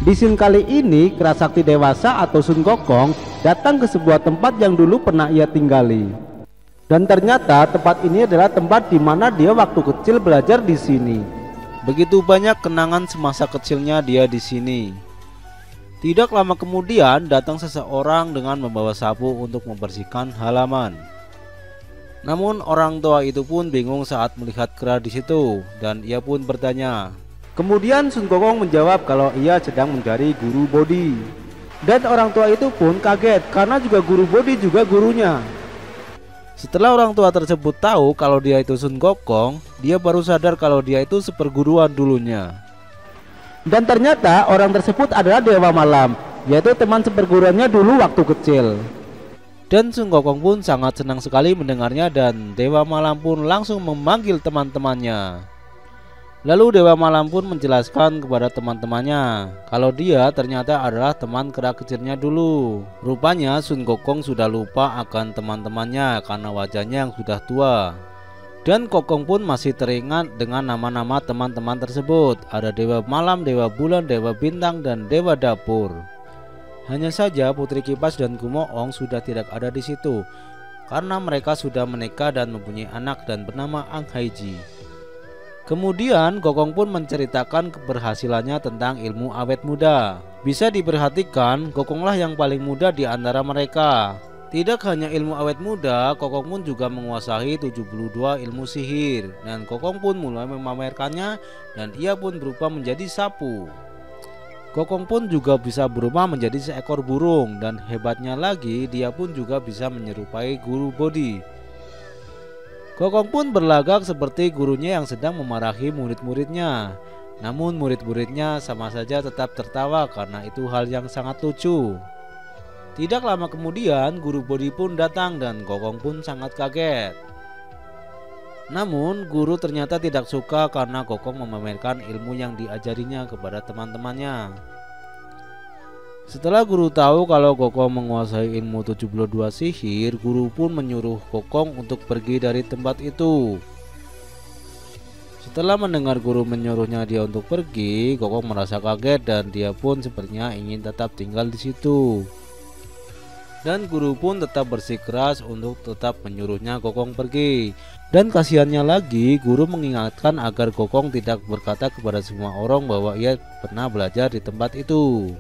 Di scene kali ini, kera sakti dewasa atau Sun Gokong datang ke sebuah tempat yang dulu pernah ia tinggali. Dan ternyata tempat ini adalah tempat di mana dia waktu kecil belajar di sini. Begitu banyak kenangan semasa kecilnya dia di sini. Tidak lama kemudian datang seseorang dengan membawa sapu untuk membersihkan halaman. Namun orang tua itu pun bingung saat melihat kera di situ dan ia pun bertanya. Kemudian Sun Gokong menjawab kalau ia sedang mencari guru bodi. Dan orang tua itu pun kaget karena juga guru bodi juga gurunya. Setelah orang tua tersebut tahu kalau dia itu Sun Gokong, dia baru sadar kalau dia itu seperguruan dulunya. Dan ternyata orang tersebut adalah Dewa Malam, yaitu teman seperguruannya dulu waktu kecil. Dan Sun Gokong pun sangat senang sekali mendengarnya dan Dewa Malam pun langsung memanggil teman-temannya. Lalu Dewa Malam pun menjelaskan kepada teman-temannya kalau dia ternyata adalah teman kera kecilnya dulu. Rupanya Sun Gokong sudah lupa akan teman-temannya karena wajahnya yang sudah tua. Dan Gokong pun masih teringat dengan nama-nama teman-teman tersebut. Ada Dewa Malam, Dewa Bulan, Dewa Bintang, dan Dewa Dapur. Hanya saja Putri Kipas dan Gumoong sudah tidak ada di situ karena mereka sudah menikah dan mempunyai anak dan bernama Ang Haiji. Kemudian Gokong pun menceritakan keberhasilannya tentang ilmu awet muda. Bisa diperhatikan, Gokonglah yang paling muda di antara mereka. Tidak hanya ilmu awet muda, Gokong pun juga menguasai 72 ilmu sihir. Dan Gokong pun mulai memamerkannya dan ia pun berubah menjadi sapu. Gokong pun juga bisa berubah menjadi seekor burung. Dan hebatnya lagi, dia pun juga bisa menyerupai guru bodi. Gokong pun berlagak seperti gurunya yang sedang memarahi murid-muridnya. Namun murid-muridnya sama saja tetap tertawa karena itu hal yang sangat lucu. Tidak lama kemudian guru bodi pun datang dan Gokong pun sangat kaget. Namun guru ternyata tidak suka karena Gokong memamerkan ilmu yang diajarinya kepada teman-temannya. Setelah guru tahu kalau Gokong menguasai ilmu 72 sihir, guru pun menyuruh Gokong untuk pergi dari tempat itu. Setelah mendengar guru menyuruhnya dia untuk pergi, Gokong merasa kaget dan dia pun sepertinya ingin tetap tinggal di situ. Dan guru pun tetap bersikeras untuk tetap menyuruhnya Gokong pergi. Dan kasihannya lagi, guru mengingatkan agar Gokong tidak berkata kepada semua orang bahwa ia pernah belajar di tempat itu.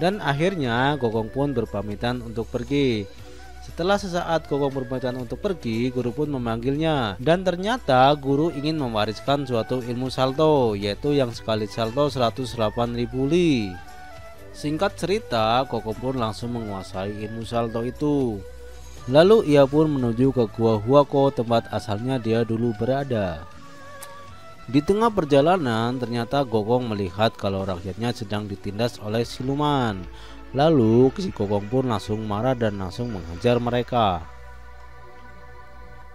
Dan akhirnya Gokong pun berpamitan untuk pergi. Setelah sesaat Gokong berpamitan untuk pergi, guru pun memanggilnya. Dan ternyata guru ingin mewariskan suatu ilmu salto, yaitu yang sekali salto 108.000 li. Singkat cerita, Gokong pun langsung menguasai ilmu salto itu. Lalu ia pun menuju ke Gua Huako, tempat asalnya dia dulu berada. Di tengah perjalanan ternyata Gokong melihat kalau rakyatnya sedang ditindas oleh siluman. Lalu si Gokong pun langsung marah dan langsung menghajar mereka.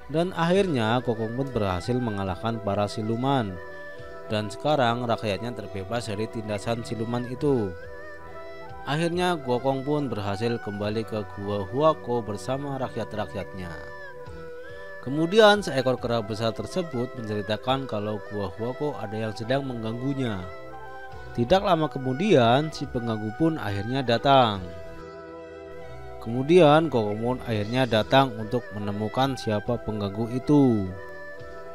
Dan akhirnya Gokong pun berhasil mengalahkan para siluman. Dan sekarang rakyatnya terbebas dari tindasan siluman itu. Akhirnya Gokong pun berhasil kembali ke Gua Huako bersama rakyat-rakyatnya. Kemudian seekor kera besar tersebut menceritakan kalau Gua Huako ada yang sedang mengganggunya. Tidak lama kemudian si pengganggu pun akhirnya datang. Kemudian Gokong pun akhirnya datang untuk menemukan siapa pengganggu itu.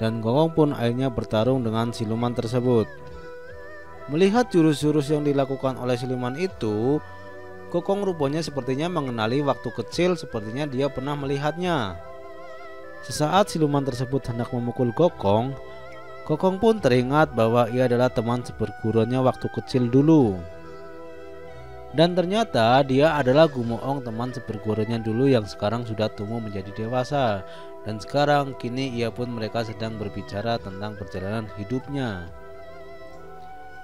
Dan Gokong pun akhirnya bertarung dengan siluman tersebut. Melihat jurus-jurus yang dilakukan oleh siluman itu, Gokong rupanya sepertinya mengenali waktu kecil, sepertinya dia pernah melihatnya. Sesaat siluman tersebut hendak memukul Gokong, Gokong pun teringat bahwa ia adalah teman seperguruannya waktu kecil dulu. Dan ternyata dia adalah Gumoong, teman seperguruannya dulu yang sekarang sudah tumbuh menjadi dewasa. Dan sekarang kini ia pun mereka sedang berbicara tentang perjalanan hidupnya.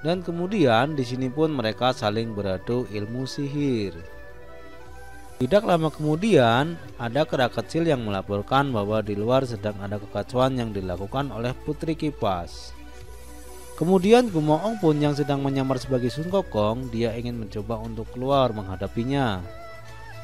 Dan kemudian di sini pun mereka saling beradu ilmu sihir. Tidak lama kemudian, ada kera kecil yang melaporkan bahwa di luar sedang ada kekacauan yang dilakukan oleh Putri Kipas. Kemudian Gumoong pun yang sedang menyamar sebagai Sun Gokong, dia ingin mencoba untuk keluar menghadapinya.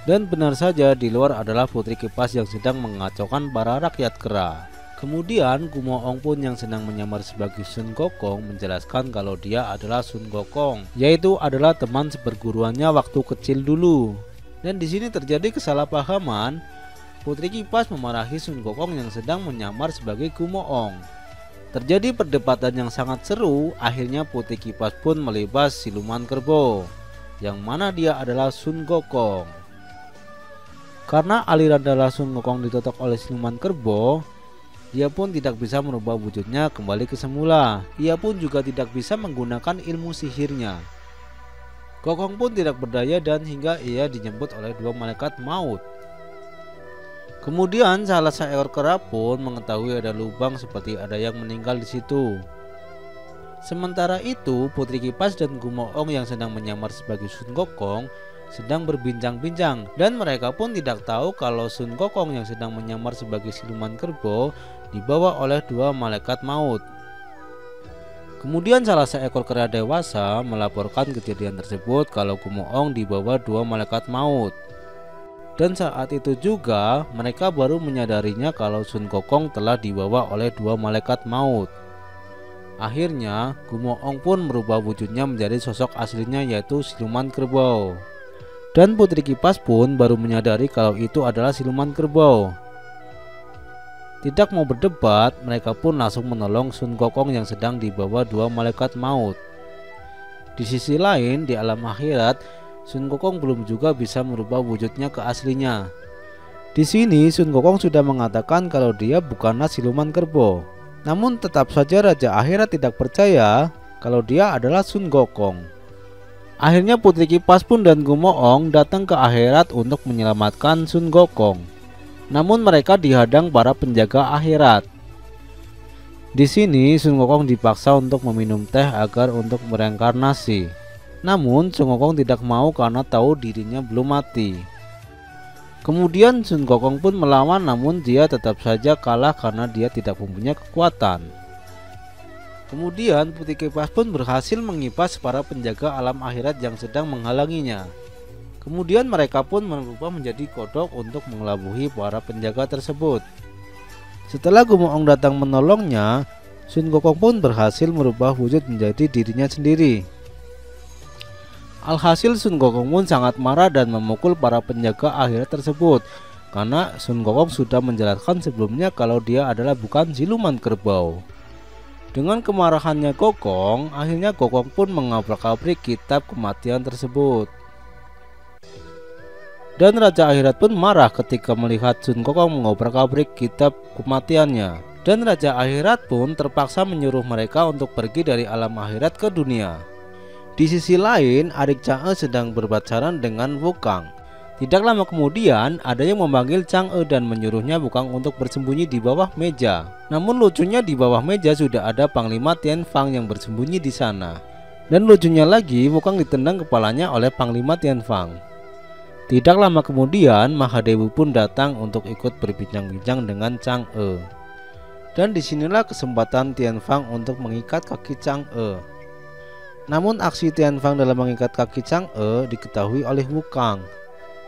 Dan benar saja di luar adalah Putri Kipas yang sedang mengacaukan para rakyat kera. Kemudian Gumoong pun yang sedang menyamar sebagai Sun Gokong menjelaskan kalau dia adalah Sun Gokong, yaitu adalah teman seperguruannya waktu kecil dulu. Dan di sini terjadi kesalahpahaman. Putri Kipas memarahi Sun Gokong yang sedang menyamar sebagai Gumoong. Terjadi perdebatan yang sangat seru. Akhirnya Putri Kipas pun melibas siluman kerbau, yang mana dia adalah Sun Gokong. Karena aliran darah Sun Gokong ditotok oleh siluman kerbau, dia pun tidak bisa merubah wujudnya kembali ke semula. Ia pun juga tidak bisa menggunakan ilmu sihirnya. Gokong pun tidak berdaya dan hingga ia dijemput oleh dua malaikat maut. Kemudian salah seekor kera pun mengetahui ada lubang seperti ada yang meninggal di situ. Sementara itu Putri Kipas dan Gumoong yang sedang menyamar sebagai Sun Gokong sedang berbincang-bincang, dan mereka pun tidak tahu kalau Sun Gokong yang sedang menyamar sebagai siluman kerbau dibawa oleh dua malaikat maut. Kemudian salah seekor kera dewasa melaporkan kejadian tersebut kalau Gumoong dibawa dua malaikat maut. Dan saat itu juga mereka baru menyadarinya kalau Sun Gokong telah dibawa oleh dua malaikat maut. Akhirnya Gumoong pun merubah wujudnya menjadi sosok aslinya, yaitu siluman kerbau. Dan Putri Kipas pun baru menyadari kalau itu adalah siluman kerbau. Tidak mau berdebat, mereka pun langsung menolong Sun Gokong yang sedang dibawa dua malaikat maut. Di sisi lain, di alam akhirat, Sun Gokong belum juga bisa merubah wujudnya ke aslinya. Di sini Sun Gokong sudah mengatakan kalau dia bukanlah siluman kerbau. Namun tetap saja Raja Akhirat tidak percaya kalau dia adalah Sun Gokong. Akhirnya Putri Kipas pun dan Gumoong datang ke akhirat untuk menyelamatkan Sun Gokong. Namun mereka dihadang para penjaga akhirat. Di sini Sun Gokong dipaksa untuk meminum teh agar untuk mereinkarnasi. Namun Sun Gokong tidak mau karena tahu dirinya belum mati. Kemudian Sun Gokong pun melawan, namun dia tetap saja kalah karena dia tidak mempunyai kekuatan. Kemudian Putri Kipas pun berhasil mengipas para penjaga alam akhirat yang sedang menghalanginya. Kemudian mereka pun berubah menjadi kodok untuk mengelabuhi para penjaga tersebut. Setelah Gumoong datang menolongnya, Sun Gokong pun berhasil merubah wujud menjadi dirinya sendiri. Alhasil Sun Gokong pun sangat marah dan memukul para penjaga akhirat tersebut, karena Sun Gokong sudah menjelaskan sebelumnya kalau dia adalah bukan siluman kerbau. Dengan kemarahannya Gokong, akhirnya Gokong pun mengabrak-abrik kitab kematian tersebut. Dan Raja Akhirat pun marah ketika melihat Sun Gokong mengobrak-abrik kitab kematiannya. Dan Raja Akhirat pun terpaksa menyuruh mereka untuk pergi dari alam akhirat ke dunia. Di sisi lain, adik Chang'e sedang berpacaran dengan Wukong. Tidak lama kemudian, ada yang memanggil Chang'e dan menyuruhnya Wukong untuk bersembunyi di bawah meja. Namun lucunya di bawah meja sudah ada Panglima Tianfang yang bersembunyi di sana. Dan lucunya lagi, Wukong ditendang kepalanya oleh Panglima Tianfang. Tidak lama kemudian, Mahadewi pun datang untuk ikut berbincang-bincang dengan Chang'e. Dan disinilah kesempatan Tianfang untuk mengikat kaki Chang'e. Namun aksi Tianfang dalam mengikat kaki Chang'e diketahui oleh Wukong.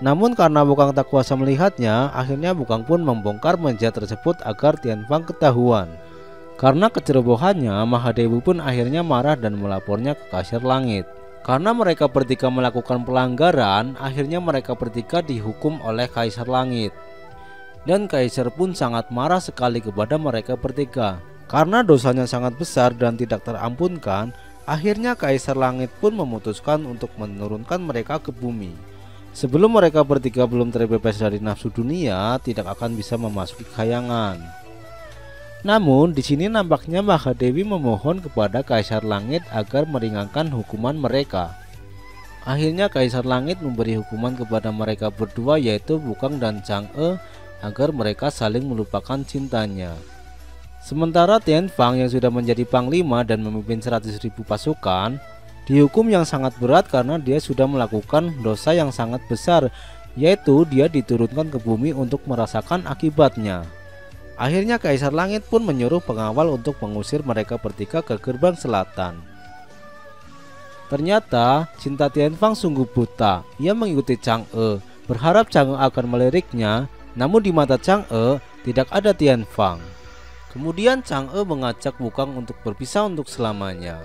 Namun karena Wukong tak kuasa melihatnya, akhirnya Wukong pun membongkar meja tersebut agar Tianfang ketahuan. Karena kecerobohannya, Mahadewi pun akhirnya marah dan melapornya ke Kaisar Langit. Karena mereka bertiga melakukan pelanggaran, akhirnya mereka bertiga dihukum oleh Kaisar Langit. Dan Kaisar pun sangat marah sekali kepada mereka bertiga. Karena dosanya sangat besar dan tidak terampunkan, akhirnya Kaisar Langit pun memutuskan untuk menurunkan mereka ke bumi. Sebelum mereka bertiga belum terbebas dari nafsu dunia, tidak akan bisa memasuki khayangan. Namun di sini nampaknya Mahadewi memohon kepada Kaisar Langit agar meringankan hukuman mereka. Akhirnya Kaisar Langit memberi hukuman kepada mereka berdua, yaitu Wukong dan Chang'e, agar mereka saling melupakan cintanya. Sementara Tianfang yang sudah menjadi panglima dan memimpin 100.000 pasukan dihukum yang sangat berat karena dia sudah melakukan dosa yang sangat besar, yaitu dia diturunkan ke bumi untuk merasakan akibatnya. Akhirnya Kaisar Langit pun menyuruh pengawal untuk mengusir mereka bertiga ke gerbang selatan. Ternyata cinta Tianfang sungguh buta. Ia mengikuti Chang'e, berharap Chang'e akan meliriknya, namun di mata Chang'e tidak ada Tianfang. Kemudian Chang'e mengajak Wukong untuk berpisah untuk selamanya.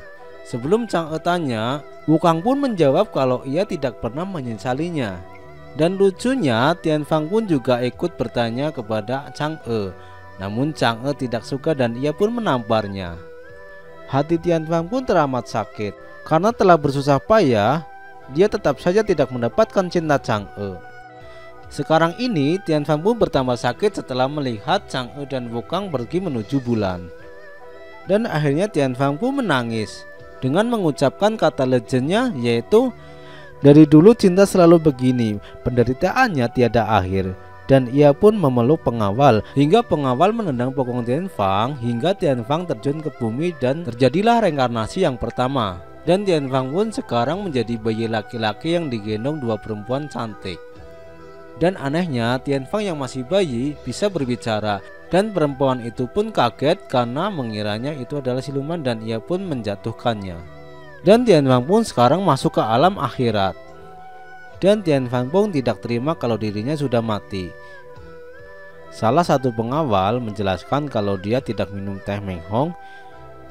Sebelum Chang'e tanya, Wukong pun menjawab kalau ia tidak pernah menyesalinya. Dan lucunya Tianfang pun juga ikut bertanya kepada Chang'e. Namun Chang'e tidak suka dan ia pun menamparnya. Hati Tianfang pun teramat sakit. Karena telah bersusah payah, dia tetap saja tidak mendapatkan cinta Chang'e. Sekarang ini Tianfang pun bertambah sakit setelah melihat Chang'e dan Wukong pergi menuju bulan. Dan akhirnya Tianfang pun menangis dengan mengucapkan kata legendnya, yaitu dari dulu cinta selalu begini, penderitaannya tiada akhir. Dan ia pun memeluk pengawal hingga pengawal menendang bokong Tianfang hingga Tianfang terjun ke bumi dan terjadilah reinkarnasi yang pertama. Dan Tianfang pun sekarang menjadi bayi laki-laki yang digendong dua perempuan cantik. Dan anehnya Tianfang yang masih bayi bisa berbicara, dan perempuan itu pun kaget karena mengiranya itu adalah siluman dan ia pun menjatuhkannya. Dan Tianfang pun sekarang masuk ke alam akhirat. Dan Tianfang pun tidak terima kalau dirinya sudah mati. Salah satu pengawal menjelaskan kalau dia tidak minum teh menghong,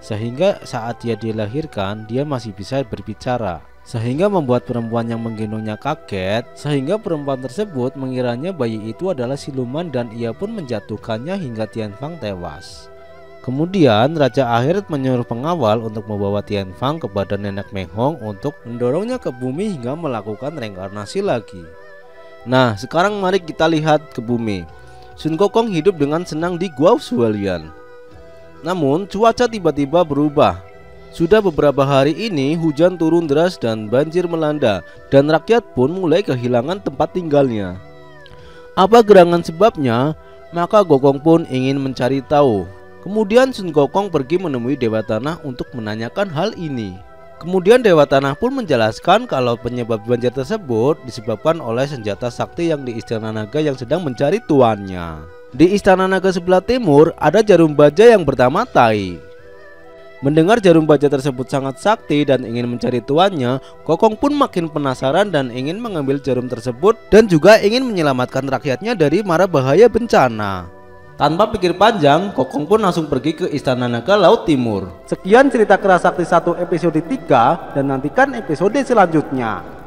sehingga saat dia dilahirkan dia masih bisa berbicara. Sehingga membuat perempuan yang menggendongnya kaget, sehingga perempuan tersebut mengiranya bayi itu adalah siluman dan ia pun menjatuhkannya hingga Tianfang tewas. Kemudian Raja Akhirat menyuruh pengawal untuk membawa Tianfang kepada nenek Menghong untuk mendorongnya ke bumi hingga melakukan reinkarnasi lagi. Nah, sekarang mari kita lihat ke bumi. Sun Gokong hidup dengan senang di Gua Shualian. Namun cuaca tiba-tiba berubah. Sudah beberapa hari ini hujan turun deras dan banjir melanda, dan rakyat pun mulai kehilangan tempat tinggalnya. Apa gerangan sebabnya? Maka Gokong pun ingin mencari tahu. Kemudian Sun Gokong pergi menemui Dewa Tanah untuk menanyakan hal ini. Kemudian Dewa Tanah pun menjelaskan kalau penyebab banjir tersebut disebabkan oleh senjata sakti yang di Istana Naga yang sedang mencari tuannya. Di Istana Naga sebelah timur ada jarum baja yang bernama Tai. Mendengar jarum baja tersebut sangat sakti dan ingin mencari tuannya, Gokong pun makin penasaran dan ingin mengambil jarum tersebut dan juga ingin menyelamatkan rakyatnya dari mara bahaya bencana. Tanpa pikir panjang, Gokong pun langsung pergi ke Istana Naga Laut Timur. Sekian cerita Kerasakti 1 episode 3 dan nantikan episode selanjutnya.